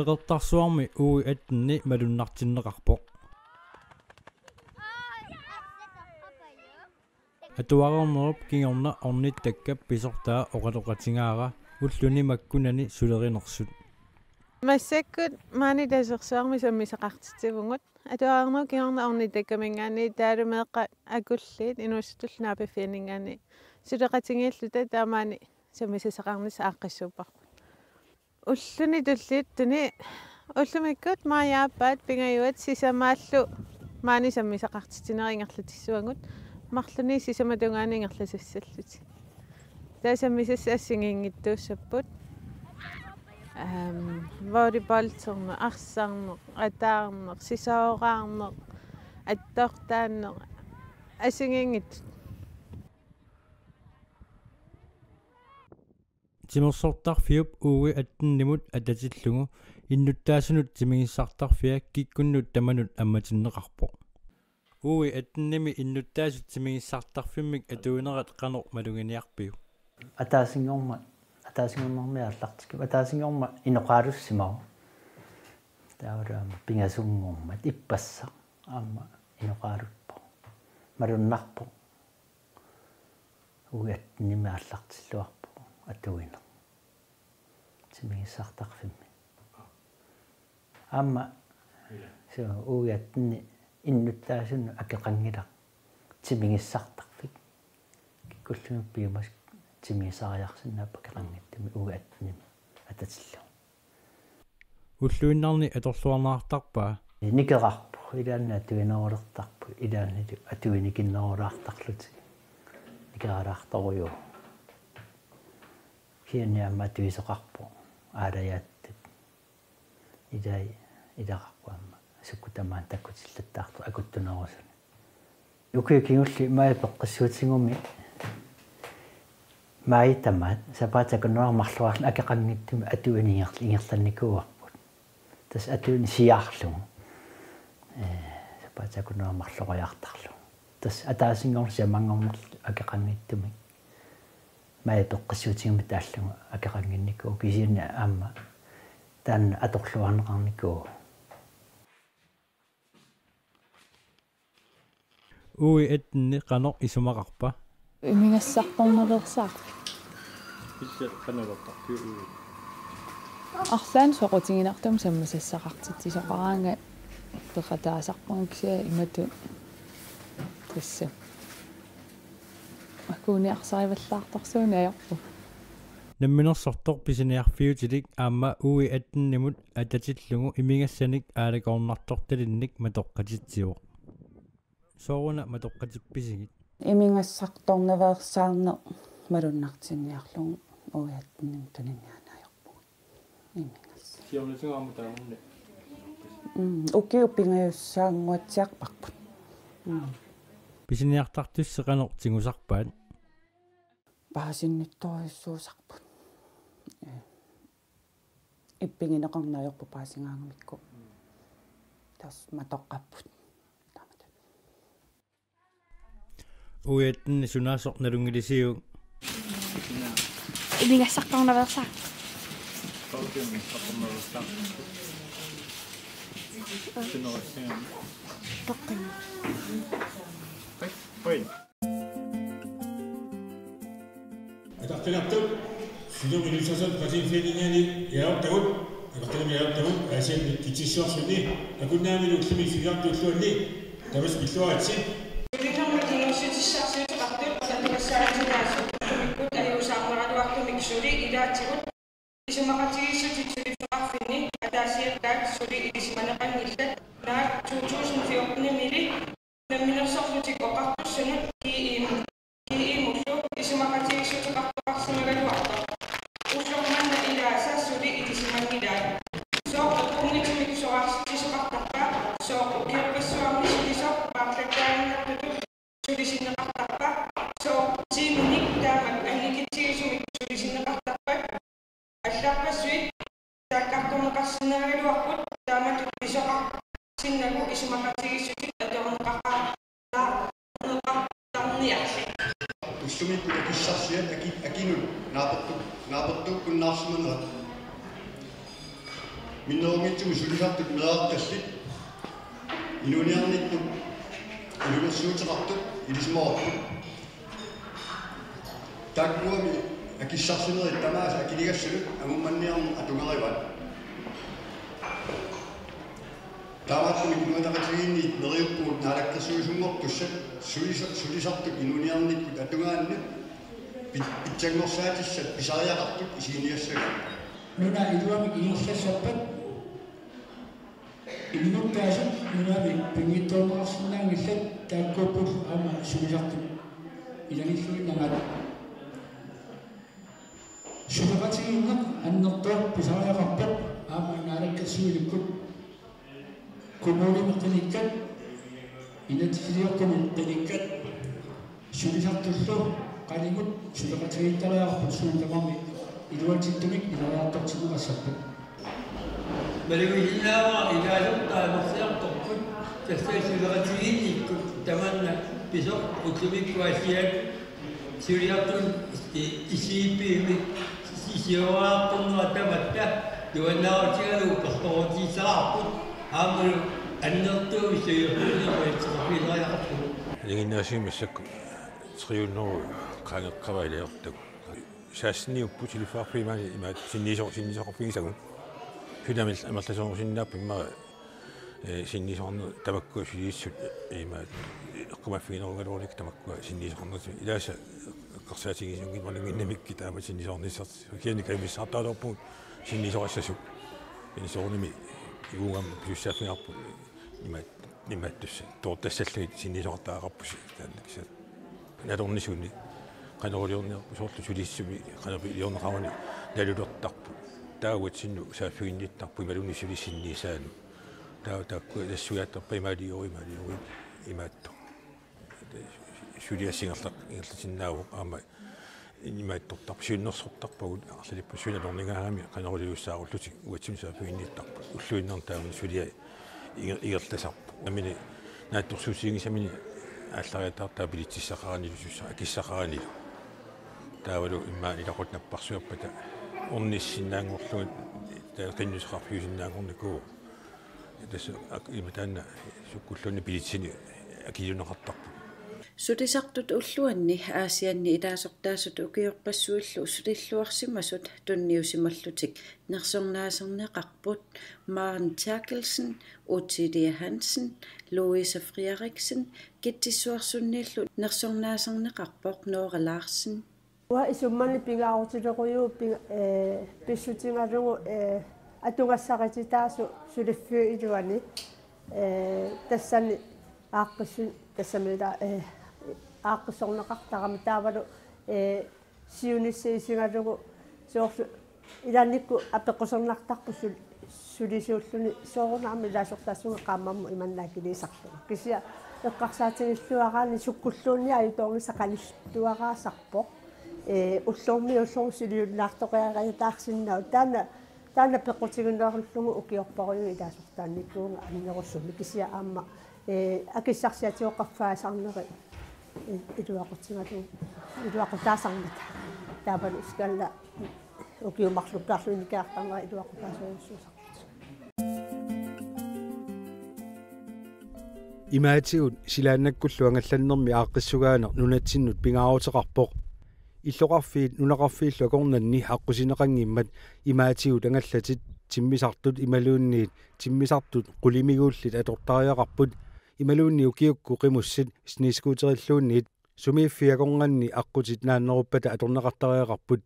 qeqertarsuarmi ui attenni malunnartinneqarpo atuarernerup kingorna ornit takkap pisortaa oqaloqatingaara ulluni makkunani sulerinersut массаккут маани тасерсуарми саммисақартитсивугут атуаарнеру киорна орнит таккамингаани таалумеэққа акуллиит инуссутуллнаа пиффианингаани сулеқатингиаллута таамаани саммисасақарнис ааққиссууппарпут уллуни туллиит туни уллумиккут мааяаппаат пингаюат сисамааллу маани саммисақартитинерингерлутиссуагут марлуни сисаматунгаани ингерласассаллути таасаммисасса ассигингиттууссаппут волейболтерне арсаарне атаарне сисаораарне аттортаанне ассигингит тимерсортарфиуп ууи аттеннимут ататиллугу иннуттаасунут тимигиссартарфиа киккуннут таманут амматиннеқарпо ууи аттенними иннуттаасут тимигиссартарфиммик атуинерат қанор малугиниарпиу атаасингорнэрми ааллартик атаасингорма иноқаалуссимау таавраама пингасунгормат иппасса аама иноқаалуппо малуннарпо угаттними ааллартиллуарпо атуина тимигиссартарфимми аама со угаттни иннуттаасунну акеқангила тимигиссартарфик киккуллуми пиумас тимисариарсиннааппа кеқангиттами угааттними ататиллу уллуиннарни аторлуарнаартарпаа никеқарпу илаанна атуинерулертарпу илааннилу атуиникиннерулаартарлути никеқалаарторуйу хианниамма атуисеқарпу аалаяаттат илай илақарпуамма суккутамаан таккутиллаттаарту акуттунерусуни юкиукиулли маа пеққиссуутингуми маитамат сапаатакуннуармарлуарлу акеқангиттуми атуинингерланникууарпут тас атуини сиаарлу сапаатакуннуармарлуриартарлу тас атаасингорн самангормер акеқангиттуми маа пеққиссуутингуми тааллугу акеқангинникуу кисиинна аама таан аторлуарнеқарникуу ууи аттенни қанор исумақарпа имингассарторнерерсаа итсэ каналертарпиу ууи арлаан соқутингинартум саммасассақартитсисоқараанга пеқатаасарпангксиа имату тасса акуниарсариваллаартарсууни аёрпу намминерсортор писиниарфиутилик аама ууи аттеннимут ататиллугу имингассаник аалакорнарторталинник матоққатитсиу сооруна матоққатипписигит имингассарторневерсаарне малуннартинниарлугу уяаттинним тунинианаажорпу имингас киорнутингаарму таамунне укиуппингаюссаангуатсиарпарпут писиниартартуссеқанор тигусарпаат паасиннитториуссуусарпут иппингинеқарнаажорпу паасингаагамикку тас матоққаппут уяттенни сунаасор налунгилисиу имингассарторневерсаа тоққин атартилартуп силум илусасат пасинфининиани яортагут атартилами яортагут асиан китиссуарсуни акуннаамилу уллуми фигартууллуанни тавас пиллуаатси миннерунгитсугу сулисартут меарталлит инуниарниккут илугерсуутеқартут илисмоорпут таккуами акиссарсинери тамааса акилигассалут агумманниарну атугариват тааматтуми кунгатақатигиинниит нериуппуут наалаккерсуисунгортуссат сулисартут инуниарниккут атугаанни питсагнорсаатиссат писариақартут исигиниассага нуна илуамик иерсассаппат иннуттаасат нунами пингиттоомарсинаангиллат тааккууппут аама сулисартут иланиллуиннагат сулеқатигииннеқ аннертуат писариақарпат аама наалаккерсуилуккут коммунимеққиниккат инатифилиоркуми қиниккат сулисартуллу қалингут сулеқатигииттариарпут суултамарми илуатиттумик илариартортинеқассаппут малуилиннаава илаалертаа мерсиарторпут тассаисулеқатигиинниккут таманна писоқ утлумиккуассиат сулиартун исииппиими сисиоаартуннера таматта дуаннааратигалу перторотисаарпут аамалу аннертууми суйерпулиуатсеқарфилариақарпут игиннаасимассакку триуннеру қангеққаваилиортак саассниуппу телефаарфимаани имаат синнисоқарфигисагу хунамил амерласоорсиннааппимма синнисоорну тамаккуа филииссут имаат эққумаффигинеругалуурник тамаккуа синнисоорнути илааса эққарсаатигисунгит малугиннамикки таама синнисоорниссарт киани каймиссаартаалерпуут синнисоорассасук инсоорними игунгам пиуссааффингаарпу имааттусса тоортассаллагит синнисоортаагаарпуси тааннакса надорнисуни канорулиорниарпу соорлу сулиссуми канапи илиорнеқарани налулертарпу таагуатсинну сааффигинниттарпу ималуни сулиссиннисаану таакку тассуяаттарпа имаалиори имаатто сулиассингерлақ ингерлатиннааву аама имааттортарпу сиуннерсортарпагут арлалиппу суналорнигаагами канорулиуссааруллутик уатсим сааффигинниттарпу уллуиннерн таамани сулиа игерласарпу амини наатторсуусингисамини ааллариатаартаа билитсиссақаранилусуssa акиссақаранилу таавалу иммаани лақутнаппарсуарпата орниссиннаангорлугит таақиннусеқарфиусиннаангорникуу тасса иматаанна суккуллуни билитсини акилунеқартарпу сутисартут уллуанни аасианни илаасортаасут укиорпассуиллу сулиллуарсимасут тунниусималлутик нерсорнаасернеқарпут Maren Terkelsen, Ottilia Hansen, Louise Frederiksen, gittisuarsunnillu nерсорнаасернеқарпоқ Nora Larsen. Wa isummanni pingaarutileruyu pissutingalugu atungassaqititaasu suliffiu iluani tassani aaqqissun tassamila aaqqissorneqartarami taavalu siunisseisigalugu soorlu ilannikku apeqqusernartarpu sulisuulluni soorunarmi ilaasortaassunga qaammarmu imannaakiliisarlu kisia eqqarsaatigissuaraani sukkulluunni ayutornisaqalilluaraasarpoq уллуурми уллуурсилиуллаартоқиагаятаарсиннау таана пеқутигуннеорлугу укиорпаруйу илаасортаанниккуунга аннерусsuми кисия аама акиссарсиатиоқарфаасарнери илуақутаасарната таапалу искалла укиумарлуккаарлуникаартарнери илуақутаасуйуссуусарпут имаатигут силааннаккуллу ангалланнерми ааққиссугаанер нунатсиннут пингаарутеқарпоқ иллоқарфиит нунақарфииллу акорнанни аққусинеқангиммат имаатигут ангаллатит тиммисартут ималуунниит тиммисартут қулимигууллит атортариақарпут ималуунни укиукку қимуссит снискуутериллуунниит сумииффиакорнганни аққутит нааннеруппата аторнеқартариақарпут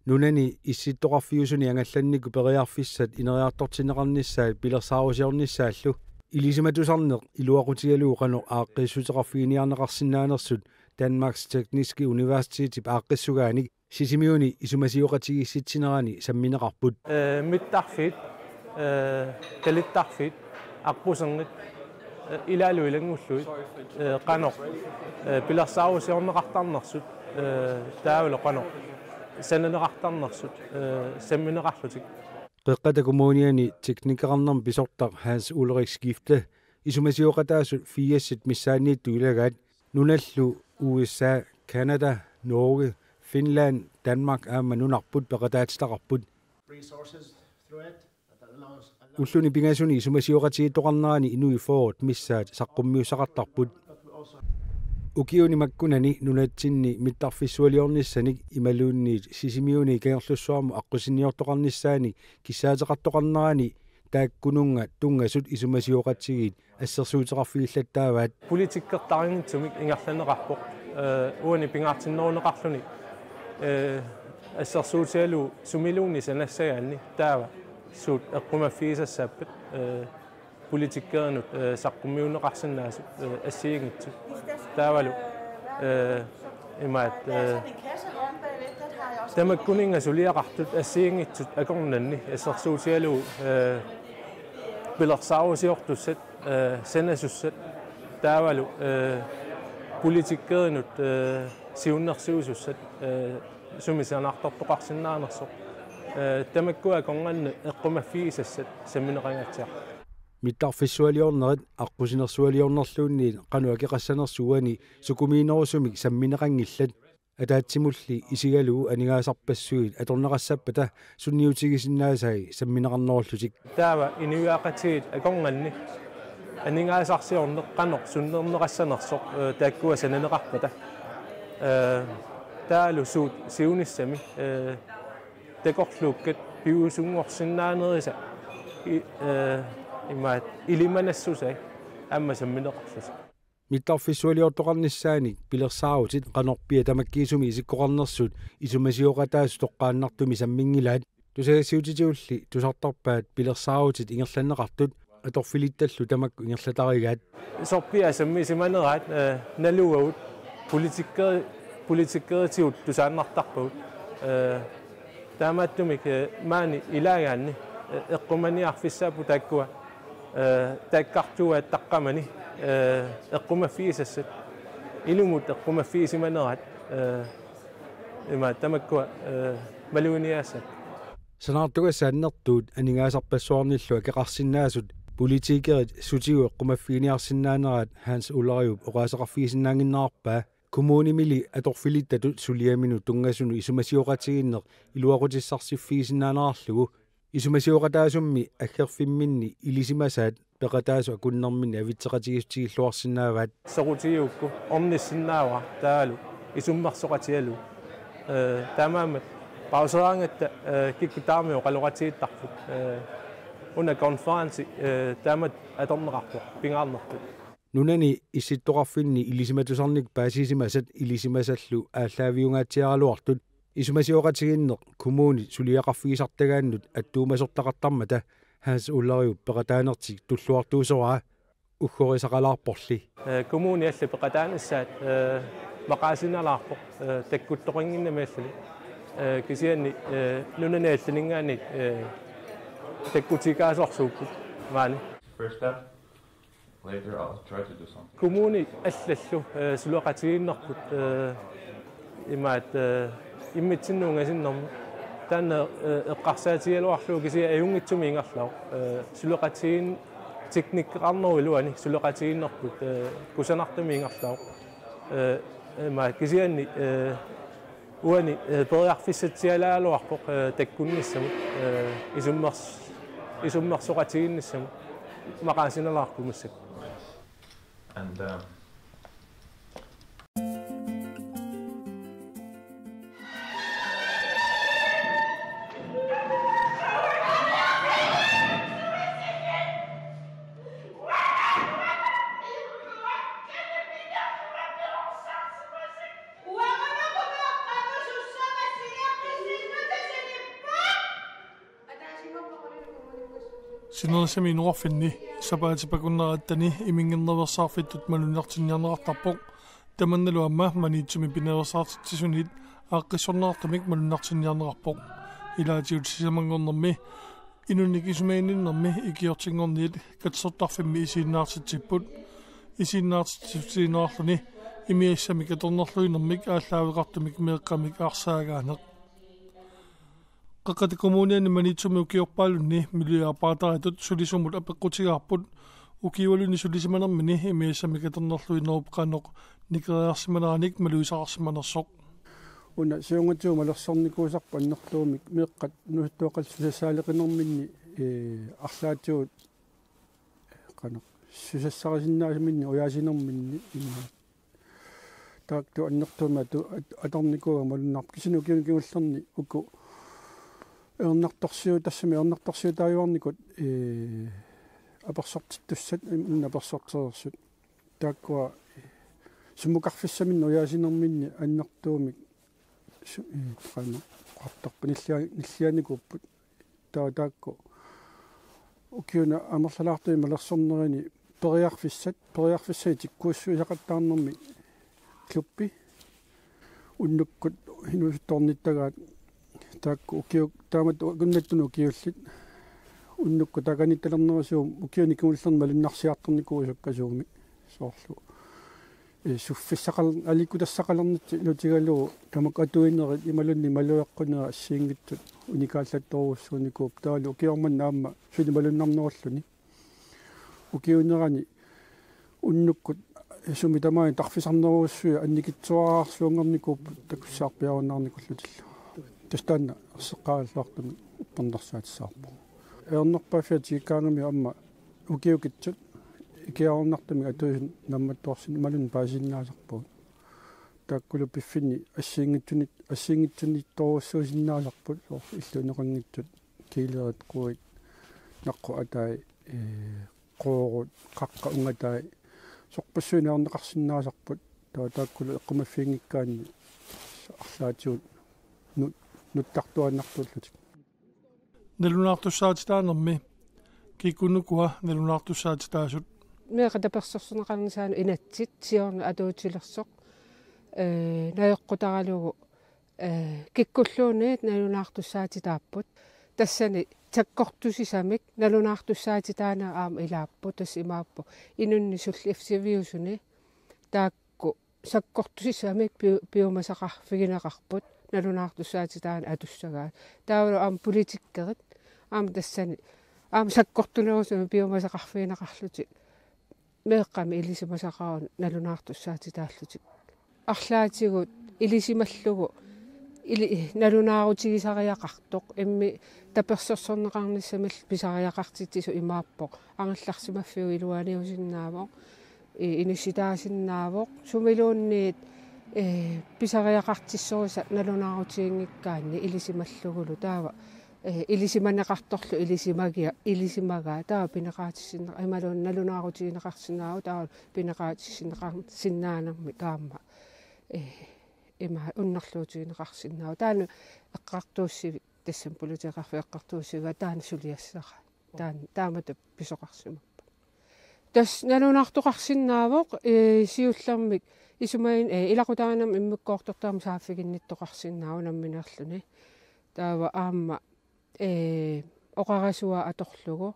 нунани исситтоқарфиусуни ангалланнику периарфиссат инериартортинеқарниссаат пилерсаарусиорниссааллу илисиматусарнеқ илуақутигалуу қано ааққиссутеқарфигиниарнеқарсинаанерсут Danmarks Tekniske Universitet ааққиссугааник сисимиуни исумасиоқатигисситсинерани самминеқарпут миттарфит талиттарфит аққусернит илаалуилангуллуит қано пилерсаарусиорнеқартарнерсут таавалу қано сананеқартарнерсут самминеқарлутик қеққата коммуниани техникерарнерм писортар Hans Ulrik Skifte исумасиоқатаасут фиассит миссааниитту илагаат нуналлу USA, Canada, Norge, Finland, Danmark er man nu nok put på redaktstaqarput. Resources through it that allows ulluni pingasuni sumasioratiitoqarnerani inui foort missaat saqqummiussaqartarput ukiuni makkunani nunatsinni mittarfissualiornissanik imaluunniit sisimiuni kagerlussuarmu aqqusiniortoqarnissaani kissaateqartoqarnerani taakkununga tungasut isumasioratigiit ассерсуутеқарфигиллаттааваат политиккертаринитсумик ингерланеқарпоқ уани пингаартиннерунеқарлуни ассерсуутиалу сумилууни санассагаанни таава суут эққумаффигисассааппат политиккернут саққуммиунеқарсинаасу ассиигитсу таавалу имаат тамаккунинга сулиақартут ассиигитсут акорнанни ассерсуутиалу пилерсаарусиортуссат сенасуссат таавалу политиккернут сиуннерсуусуссат сумисанаартортоқарсинаанерсоқ тамаккуа конганна эққумаффигисассат самминеқангатсиар миттарфиссуалиорнерит аққусинерсуалиорнерлуунни қануакеқассанерсуани сукумиинерусумик самминеқангиллат атаатсимулли исигалуу анигаасарпассуит аторнеқассаппата сунниутигисиннаасаи самминеқарнеруллутик таава иниуаақатигит акорнганни анигаасарсиорнеқ қанеқ суннернеқассанерсоқ тааккуа сананеқарпата таалу суут сиуниссами такорлууккат пиусунгорсиннаанериса имаат илиманассусай амма самминеқарлуса миттарфиссуалиортоқарниссааник пилерсааутит қанорпия тамаккиисуми исиккоқарнерсут исумасиоқатаас тоққааннартуми саммингилаат тусагасиутитиулли тусартарпаат пилерсааутит ингерланнеқартут аторфилитталлу тамакку ингерлатаригаат сорпиа самми симанераат налугавут политиккеритиут тусааннартарпагут таамааттумик маани илагаанни эққуманиарфиссаапу тааккуа тааккартуа таққамани эққумаффигисассат илумут эққумаффигисиманерат има тамаккуа малуиниассат санаартугассааннертуут анигаасарпассуарниллуа кеқарсинаасут политикерит сутигу эққумаффигиниарсинаанерат Hans Ulariup оqaасеқарфигисиннаангиннаарпаа коммунимили аторфилиттатут сулиамину тунгасуну исумасиоқатигиннеқ илуақутиссарсиффигисиннаанерарлугу исумасиоқатаасумми аггерфимминни илисимасаат пеқатаасу акуннэрминни авитсеқатигистигиллуарсинааваат сорутигиукку орниссиннаава таалу исуммарсоқатиалу таамаамат паусераангатта киккутаамио қалоқатигиттарфут уна конференси таамат аторнеқарпоқ пингаарнертут нунани исситтоқарфинни илисиматусарник паасисимасат илисимасаллу ааллаавиунгаатсиаралуартут исумасиоқатигиннеқ коммуни сулиақарфигисартагааннут аттуумасортақартармата Hans Ulariup пеқатаанертик туллуартуусораа уггорисақалаарпорли коммуни алла пеқатаанассаат мақаасиналаарпоқ таккуттоқингиннамааллали кисианни нунанаалланингаани таккутикаасорсууппут маани Later I'll try to do something. Kommuni allаллу сулуақатигиннарпут имаат иммитсиннуунгаасиннэрму таана эққарсаатигалуарлуу кисиа аюнгитсуми ингерлау сулуақатигин техникеқарнерулуани сулуақатигиннарпут кусанартами ингерлау имаат кисианни уани периарфиссатсиалаалуарпоқ таккунниссамут исуммерсоқатигинниссамут мақаасиналаарпумассак And Sinnersami nuarfinni sapaatipakуннериттани имингерневерсаарфиттут малуннартинниарнеқартарпоқ таманналу амма маниитсуми пиневерсаартитсисунит ааққиссорнеартамик малуннартинниарнеқарпоқ илаатиут сисамангорнэрми инунник исумаининнэрми икиортингорниит катсортарфимми исииннаартитсиппут исииннаартитсинеарлуни имиассами каторнерлуинэрмик ааллаавеқартумик меэққамик аарсаагаанеқ qaqati kommuniani manitsumi ukiorpaalunni miluiarpaataratut sulisumut apeqqutigaarput ukiivaluni sulisimanermini imiassami katernerluinerup qanoq nikeriarsimaneranik maluisaqarsimanersoq una siungatsuuma lersornikuusarpa annertuumik meeqqat nuuttuaqallusasaaleqinerminni арлаатиут qanaq susassarisinnaasimинни уяасинерминни имма таакту аннертума ту аторникуга малуннарп кисину киунгиуллерни уку эрнарторсиу тассами эрнарторсиу тааюарникут аперсортиттуссат имна аперсортерсут тааккуа суммукарфиссамин уяасинерминни аннертуумик qana qартарпа ниллианикуппут таакку укиуна амерлалаартуи малерсорнерини периарфиссай тиккууссуисақаттаарнерми клуппи уннуккут хинусутторниттагаат таакку укиу таамат гуннаттуну укиуллит уннукку таканитталернерусуум укиуни киуллерни малуннарсиарторникуусуккасууми соорлу суффиссақал аликкутассақалернит лутигалуу камакатуиннерит ималунни малуэққунера ассиингиттут уникааллатторуссууникууп таалу укиорман наама суни малуннарнеруллуни укиунерани уннуккут суми тамаани тарфисарнеруссуи анникитсуараарсуунгерникууп такуссаарпиарунаарникуллутилла тастаанна ерсеққааллуартуми уппарнерсаатиссаарпу эрнерпафиатиккаангами амма укиукитсут икиарнартами атуин намматтуарсини малун паасиннаасарпуут тааккулу пиффини ассиингитсунитторуссуусиннааларпут иллунеқангитсут килерат қуит наққу атай qoorut qaqqa ungatai sorpassuuni arneqarsinnaasarput taakulu eqqumaffiingikkaanni арлаатиут нуттартуаннартууллутик налунаартуссаатитаанерми кикунукуа налунаартуссаатитаасут меқатаперсорсунеқарнисаану инатсит сиорна атуутилерсоқ наёққутаралугу киккуллуунеет налунаартуссаатитааппут тассани таккортусисамик налунаартуссаатитаана аама илааппу тас имааппу инунни сулли фсивиусуни таакку саккортусисамик пиумасақарфигинеқарпут налунаартуссаатитаана атуссагаа таавалу аама политиккерит аама тассани аама саккортунерусуми пиумасақарфигинеқарлути меэққами илисимасақарун налунаартуссаатитааллутик арлаатигут илисималлугу налунаарутигисариақартоқ имми таперсорсорнеқарниссамил писариақартитсу имааппоқ ангерларсимаффиу илуаниусиннаавоқ иниситаасиннаавоқ сумилуунниит писариақартиссориса налунаарутигингиккаанни илисималлугулу таава илисиманеқарторлу илисимагаа таава пинеқаатиссинне ималуун налунаарутигинеқарсинааву таава пинеқаатиссинеқарсинаанерми таама има уннерлуутигинеқарсинааву таана эққартууссиви тассам политеқарфи эққартууссива таана сулиассаqa таамата писоқарсимаппа тас налунаартоқарсинаавоқ сиуллермик исумаин илақутаанам иммиккоортортаама сааффигинниттоқарсинааву намминерлүни таава аама оқарасуа аторлугу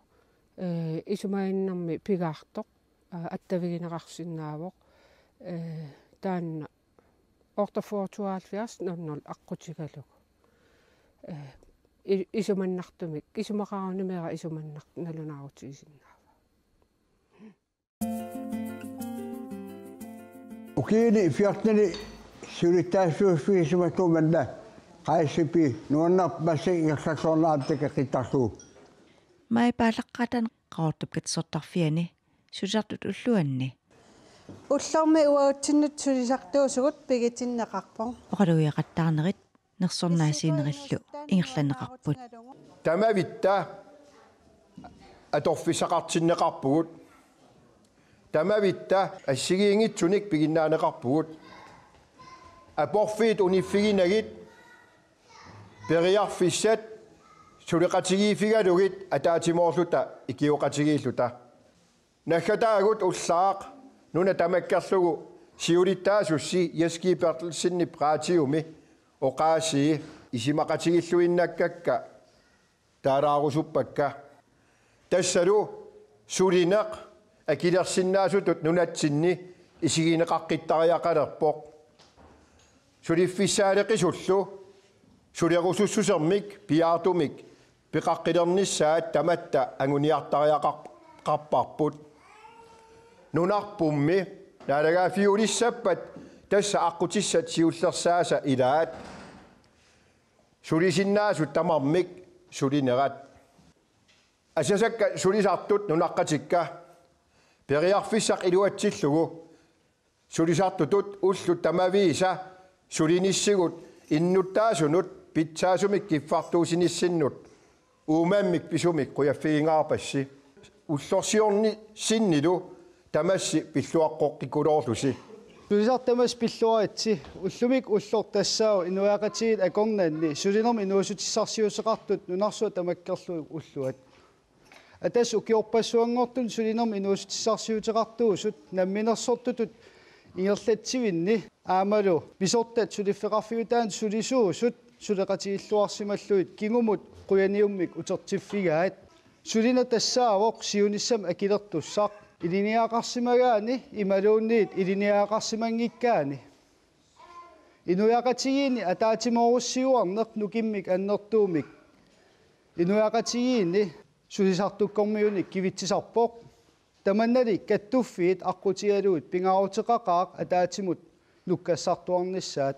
исумаиннэрми пигаартоқ аттавигинеқарсинаавоқ таанна ортафуартуаалфиарс ноннол аққутигалугу исуманнартумик исумақарунимера исуманнарт налунаарутигисиннаава укиини фиартнали сулиттаасуусфигисиматууманна қайсипи нуаннарп масси иерллорнааттака қиттарлуу май паалаққатан qaortupkatsortarfiani susartut ulluanni уллэрми уаутсиннут сулисартуусугут пигитиннеқарпо оқалуиақаттаарнерит нерсорнаасиинериллу ингерланеқарпут тамавитта аторфисақартиннеқарпугут тамавитта ассигиингитсуник пигиннаанеқарпугут апорфиит униффигинагит периарфиссат сулеқатигиифигалугит атаатимоорлута икиоқатигииллута нахатаагут уллаақ нуна тамаккерлугу сиулиттаасусси яскипертэлсинни праатиуми оқааси исимақатигиллуиннаккакка таалаарусуппакка тассалу сулинеқ акилерсиннаасутут нунатсинни исигинеқаққиттариақалерпоқ сулиффиссаалеқисуллу сулерусуссусермик пиаартумик пеқаққилерниссаат таматта ангуниартариақарпарпут нунарпумми наалагаафиулиссаппат тасса аққутиссат сиуллерсааса илаат сулисиннаасут тамармик сулинерат асасакка сулисартут нунаққатикка периарфиссақ илуатсиллугу сулисартутут уллут тамавииса сулиниссигут иннуттаасунут питсаасумик киффартуусиниссиннут уумаммик писумик қуяффигингаарпасси уллорсиорни синнилу тамасси пиллуаққоққикулоорлуси сулисартамас пиллуаатси уллумик уллор тассаау инуяақатигит акорнанни сулинерм инуусутиссарсиусеқартут нунарсуа тамаккерлу уллуат атас укиорпассуангортун сулинерм инуусутиссарсиутеқартуусут намминерсортутут ингерлатсивинни аамалу писортат сулиффеқарфиутаан сулисуусут сулеқатигиллуарсималлуит кингумут қуяниуммик утертиффигаат сулина тассаавоқ сиуниссам акилертуссақ илиниаақарсимагаани ималуунниит илиниаақарсимангиккаани инуяақатигиини атаатимооруссиуарнеқ нукиммик аннертуумик инуяақатигиини сулисартуккормиуник кивитсисарпоқ таманнали каттуффиит аққутигалуут пингаарутеқақаақ атаатимут нуккассартуарниссаат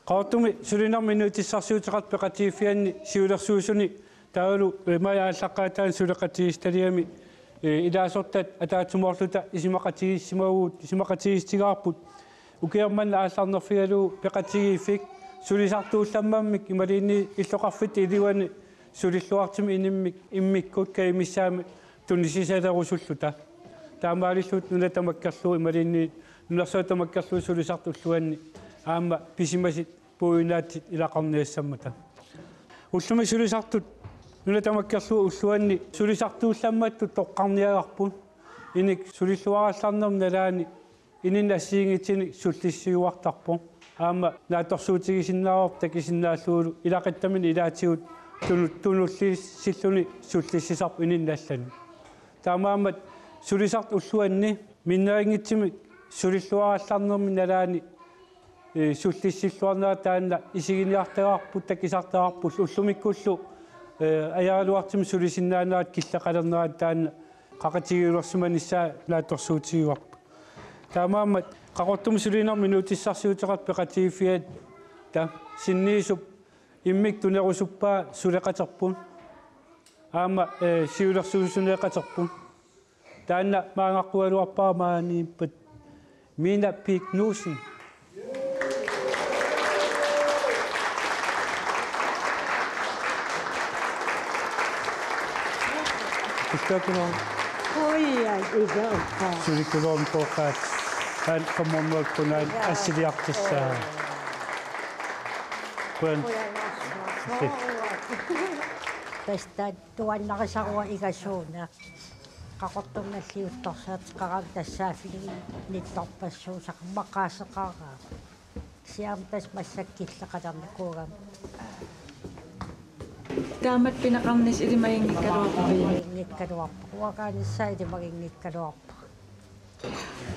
qautumi sulinarminu tissarsuuteqart peqatiiffianni siulersuusuni taulu mayaallaqaataan suleqatiistaliami ilaasortat ataatumorluta isimaqatigistigaarput ukiarmanna aallarnerfigalu peqatigiiffik sulisartuullammamik imaliinni illoqarfit iliwani sulilluartimi inimmik immikkut kaimissaami tunnisisalerusulluta taamaalillut nunatamakkerlu imaliinni nunersuutamakkerlu sulisartulluanni аама писимасит пуинаатит илақарниассаммата уллуми сулисартут нунатамаккерлу уллуанни сулисартуулламматту тоққарниагарпун иник сулиллуараалларнерм налаани инин ассиингитсини суллиссиуартарпун аама нааторсуутигисиннаарор такисиннааллуулу илақиттамин илаатигут тунуллиссиллуни суллиссисарп инин наллани таамаамат сулисарт уллуанни миннарингитсими сулиллуараалларнерми налаани суллиссиллуарнаа таанна исигиниартагаарпут такисартаагаарпул уллумиккуллу аяралуартим сулисиннаанаат киллақалернераа таанна қақатигиулерсиманиссаа лааторсуутигуарп таамаамат қақортум сулинер минутиссарсиутеқарт пеқатигиффиат та синниисуп иммик тунерусуппаа сулеқатерпун аама сиулерсуусунеқатерпун таанна маангаққуалуарпаа маанииппат мина пик нусен Oi, Sulikulon pokat han komomol kunan asiliartissa. Kun tästä tuannakasarua ikäsuuna. Kakottunnalliuttorsaat qaranttassaafili nittorpassuusak maqaasaqaraa. Siamtas massakkillaqatarnikuugam. Taamat pinaqarnis ilimagingikkaluarpa uakaanissаа ilimagingikkaluarpa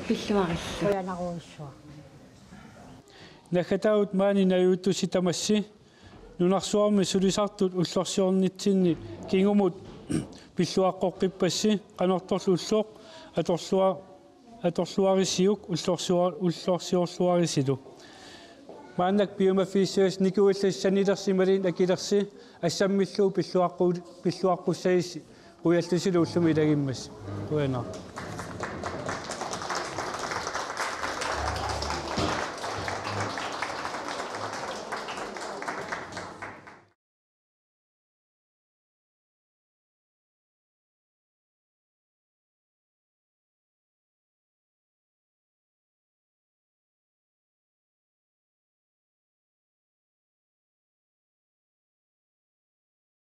pilluarillu uanaruussua nakataut maani nayuuttusitamassi nunarsuarmi sulisartut ullorsiornitsinni kingumut pilluaqqoqqippassi qanortorlu ulluoq atorluarisiuk ullorsiorluarisilu maannak biomafisius nikuullassanilersimalin akilersi assammilluu pilluaqqussayis uyallusilu ullumi ilagimmas uena